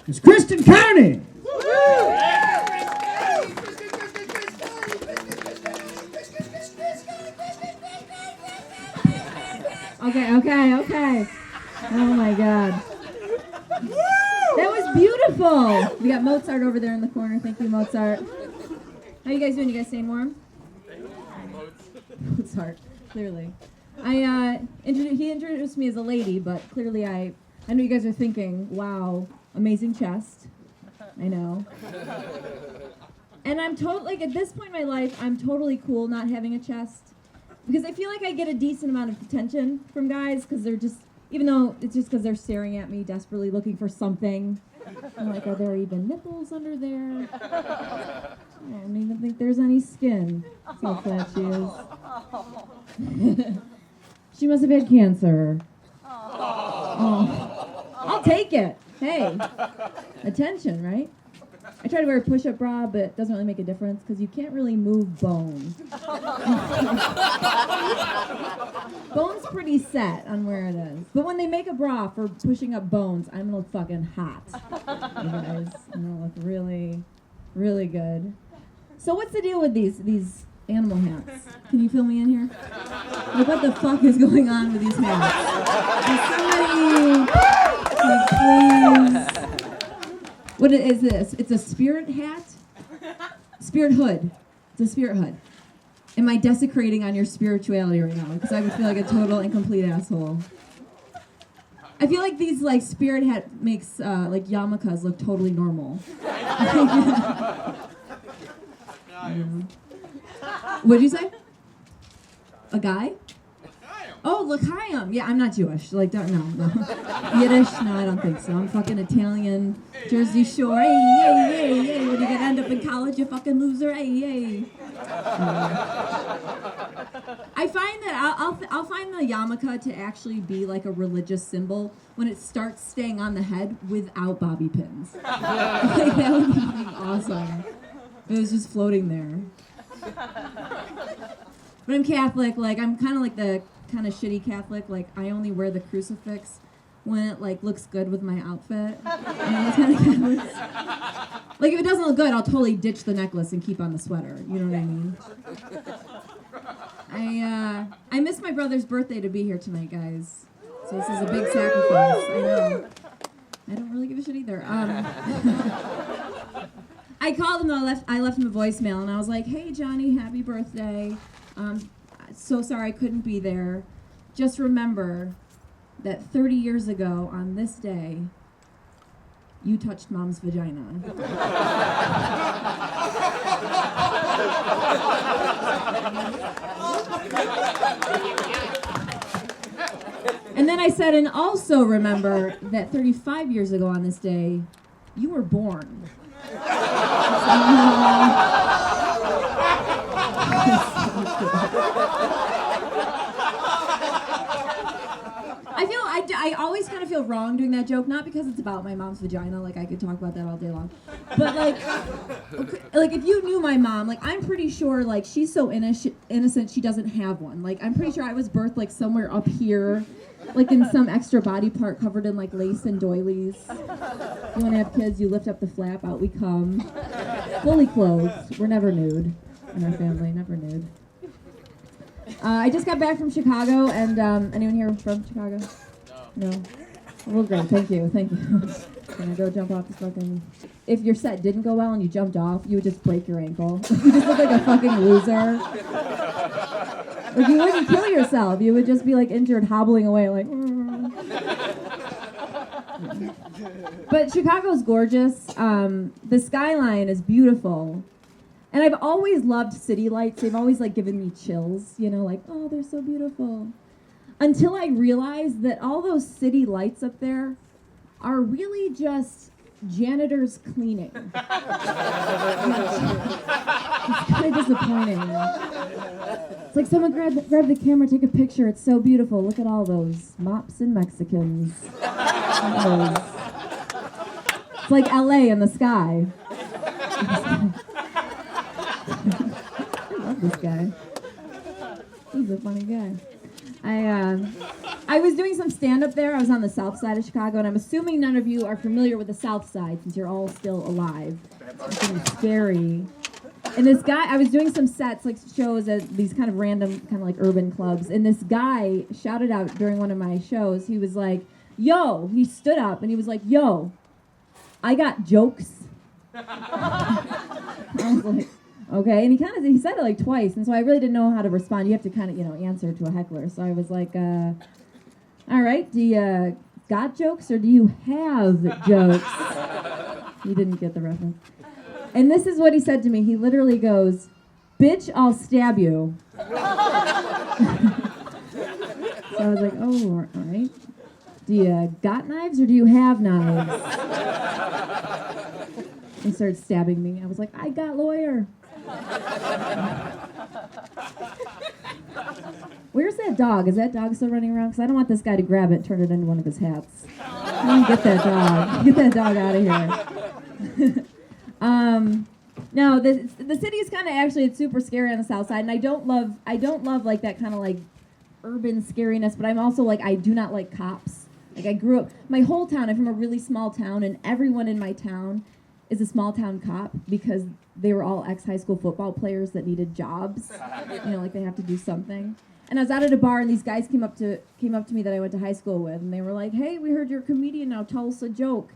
is Kristen Carney. Okay. Oh my God. That was beautiful. We got Mozart over there in the corner. Thank you, Mozart. How you guys doing? You guys staying warm? Mozart, clearly. He introduced me as a lady, but clearly I know you guys are thinking, wow, amazing chest. I know. And I'm totally, at this point in my life, I'm totally cool not having a chest. Because I feel like I get a decent amount of attention from guys, because they're just, even though it's just because they're staring at me, desperately looking for something. I'm like, are there even nipples under there? I don't even think there's any skin. That's how fat she is. She must have had cancer. Oh. I'll take it. Hey, attention, right? I try to wear a push-up bra, but it doesn't really make a difference because you can't really move bone. Bone's pretty set on where it is. But when they make a bra for pushing up bones, I'm gonna look fucking hot. You guys, I'm gonna look really, really good. So what's the deal with these animal hats? Can you fill me in here? Like, what the fuck is going on with these hats? Like, please. What is this? It's a spirit hat? Spirit hood. It's a spirit hood. Am I desecrating on your spirituality right now? Because I would feel like a total and complete asshole. I feel like these like spirit hat makes like yarmulkes look totally normal. What'd you say? A guy? Oh, L'chaim. Yeah, I'm not Jewish. Like, no. Yiddish? No, I don't think so. I'm fucking Italian. Jersey Shore. Hey. When you gonna end up in college, you fucking loser. Hey. I find that I'll find the yarmulke to actually be like a religious symbol when it starts staying on the head without bobby pins. Like, that would be fucking awesome. It was just floating there. But I'm Catholic. Like, I'm kind of like the kind of shitty Catholic. Like, I only wear the crucifix when it like looks good with my outfit. Those kind of Catholics. Like, if it doesn't look good, I'll totally ditch the necklace and keep on the sweater. You know what I mean? I missed my brother's birthday to be here tonight, guys. So this is a big sacrifice. I know. I don't really give a shit either. I called him though. I left him a voicemail and I was like, "Hey Johnny, happy birthday. So sorry I couldn't be there. Just remember that 30 years ago on this day, you touched Mom's vagina." And then I said, and also remember that 35 years ago on this day, you were born. I always kind of feel wrong doing that joke, not because it's about my mom's vagina, like I could talk about that all day long, but like if you knew my mom, like I'm pretty sure like she's so innocent she doesn't have one. Like I'm pretty sure I was birthed like somewhere up here, like in some extra body part covered in like lace and doilies. You want to have kids, you lift up the flap, out we come. Fully clothed. We're never nude in our family, never nude. I just got back from Chicago, and anyone here from Chicago? No. Well, great. Thank you. Can I go jump off this fucking... If your set didn't go well and you jumped off, you would just break your ankle. You just look like a fucking loser. Like, you wouldn't kill yourself. You would just be, like, injured, hobbling away, like... But Chicago's gorgeous. The skyline is beautiful. And I've always loved city lights. They've always, like, given me chills. You know, like, oh, they're so beautiful. Until I realized that all those city lights up there are really just janitors cleaning. It's kind of disappointing. It's like someone grab the camera, take a picture. It's so beautiful. Look at all those mops and Mexicans. It's like LA in the sky. I love this guy. He's a funny guy. I was doing some stand-up there. I was on the south side of Chicago, and I'm assuming none of you are familiar with the south side since you're all still alive. It's scary. And this guy, I was doing some sets, like shows at these kind of random, kind of like urban clubs, and this guy shouted out during one of my shows, he was like, yo, he stood up, and he was like, yo, I got jokes. I was like, okay, and he said it like twice, and so I really didn't know how to respond. You have to kind of, answer to a heckler. So I was like, all right, do you got jokes or do you have jokes? He didn't get the reference. And this is what he said to me. He literally goes, bitch, I'll stab you. So I was like, oh, all right. Do you got knives or do you have knives? He started stabbing me. I was like, I got lawyer. Where's that dog? Is that dog still running around? Because I don't want this guy to grab it and turn it into one of his hats. Get that dog. Get that dog out of here. No, the city is kind of actually, it's super scary on the south side, and I don't love like that kind of like urban scariness, but I'm also like, I do not like cops. Like I grew up, my whole town, I'm from a really small town, and everyone in my town is a small town cop because they were all ex-high school football players that needed jobs. Like they have to do something. And I was out at a bar, and these guys came up to me that I went to high school with, and they were like, hey, we heard you're a comedian, now tell us a joke.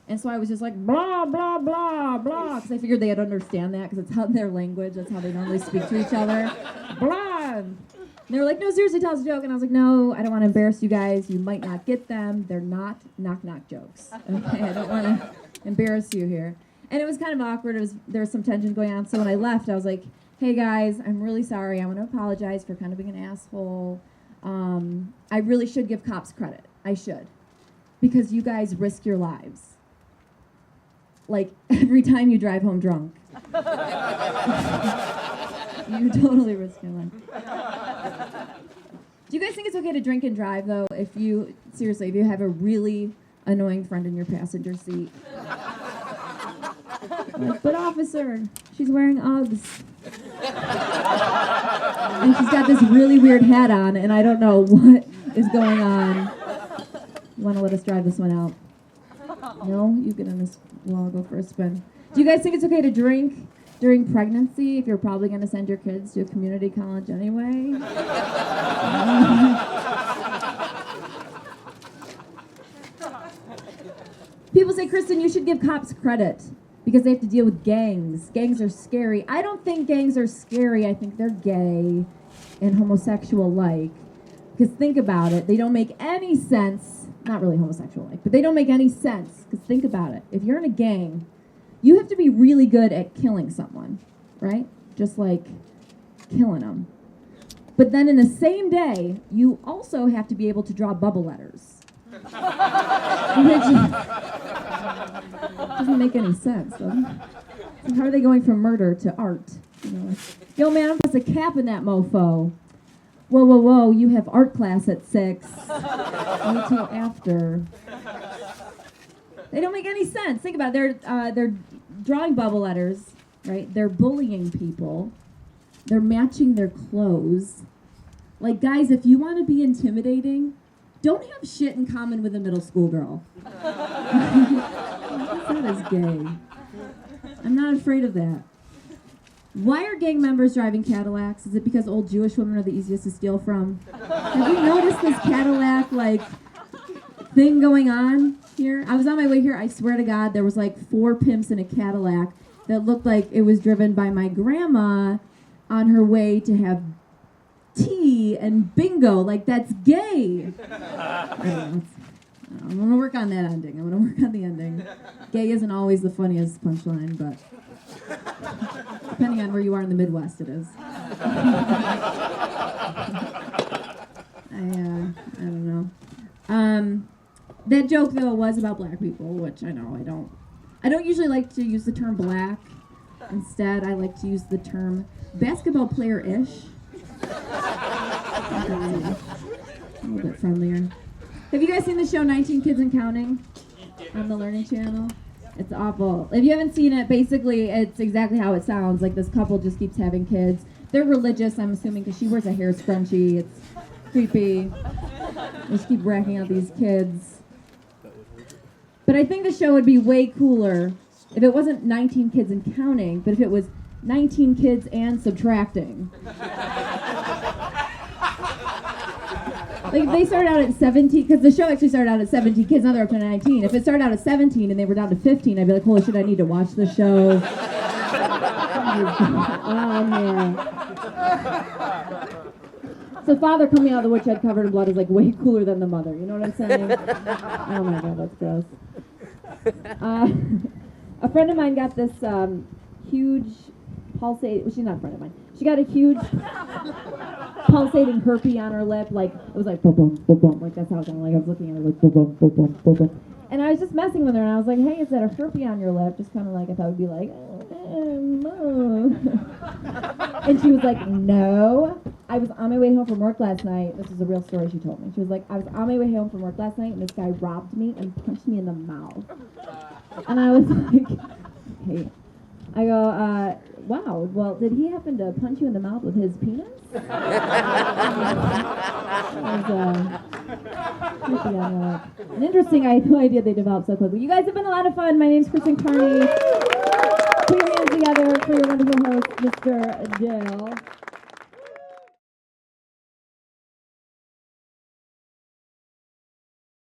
And so I was just like, blah, blah, blah, blah, because I figured they'd understand that, because it's how their language, that's how they normally speak to each other. Blah! And they were like, no, seriously, tell us a joke. And I was like, no, I don't want to embarrass you guys. You might not get them. They're not knock-knock jokes. Okay, I don't want to embarrass you here. And it was kind of awkward. There was some tension going on. So when I left, I was like, hey, guys, I'm really sorry. I want to apologize for kind of being an asshole. I really should give cops credit. I should. Because you guys risk your lives. Like, every time you drive home drunk. You totally risk your life. Do you guys think it's okay to drink and drive, though, if you have a really annoying friend in your passenger seat? Like, but officer, she's wearing Uggs. And she's got this really weird hat on, and I don't know what is going on. You want to let us drive this one out? No? You get in this. Well, I'll go for a spin. Do you guys think it's okay to drink during pregnancy if you're probably going to send your kids to a community college anyway? People say, Kristen, you should give cops credit because they have to deal with gangs. Gangs are scary. I don't think gangs are scary. I think they're gay and homosexual-like. Because think about it. They don't make any sense. Not really homosexual-like, but they don't make any sense. Because think about it. If you're in a gang, you have to be really good at killing someone, right? Just like killing them. But then in the same day, you also have to be able to draw bubble letters. Which doesn't make any sense, does it? So how are they going from murder to art? Yo, man, I'm supposed to cap in that mofo. Whoa, whoa, whoa, you have art class at 6. Wait till after. They don't make any sense. Think about it. They're drawing bubble letters, right? They're bullying people. They're matching their clothes. Like, guys, if you want to be intimidating, don't have shit in common with a middle school girl. That is gay. I'm not afraid of that. Why are gang members driving Cadillacs? Is it because old Jewish women are the easiest to steal from? Have you noticed this Cadillac, thing going on here? I was on my way here, I swear to God, there was 4 pimps in a Cadillac that looked like it was driven by my grandma on her way to have tea and bingo. That's gay. I'm going to work on that ending. I'm going to work on the ending. Gay isn't always the funniest punchline, but depending on where you are in the Midwest, it is. I don't know. That joke, though, was about black people, which I know I don't usually like to use the term black. Instead, I like to use the term basketball player-ish. A little bit friendlier. Have you guys seen the show 19 Kids and Counting on the Learning Channel? It's awful. If you haven't seen it, basically, it's exactly how it sounds. This couple just keeps having kids. They're religious, I'm assuming, because she wears a hair scrunchie. It's creepy. Just keep racking out these kids. But I think the show would be way cooler if it wasn't 19 kids and counting, but if it was 19 kids and subtracting. Like if they started out at 17, because the show actually started out at 17 kids, now they're up to 19. If it started out at 17 and they were down to 15, I'd be like, holy shit, I need to watch the show. Oh, man. So father coming out of the woodshed covered in blood is like way cooler than the mother. You know what I'm saying? Oh my god, that's gross. A friend of mine got this huge pulsating. Well, she's not a friend of mine. She got a huge pulsating herpes on her lip. Like it was like boom, boom, boom, boom. Like that's how it sounded. Like I was looking at her like boom, boom, boom, boom, boom, boom. And I was just messing with her, and I was like, "Hey, is that a herpes on your lip?" Just kind of like I thought would be like, and she was like, "No." I was on my way home from work last night. This is a real story she told me. She was like, I was on my way home from work last night, and this guy robbed me and punched me in the mouth. And I was like, hey. I go, wow, well, did he happen to punch you in the mouth with his penis? An interesting, I had no idea they developed so quickly. You guys have been a lot of fun. My name's Kristen Carney. Put your hands together for your wonderful host, Mr. Dale.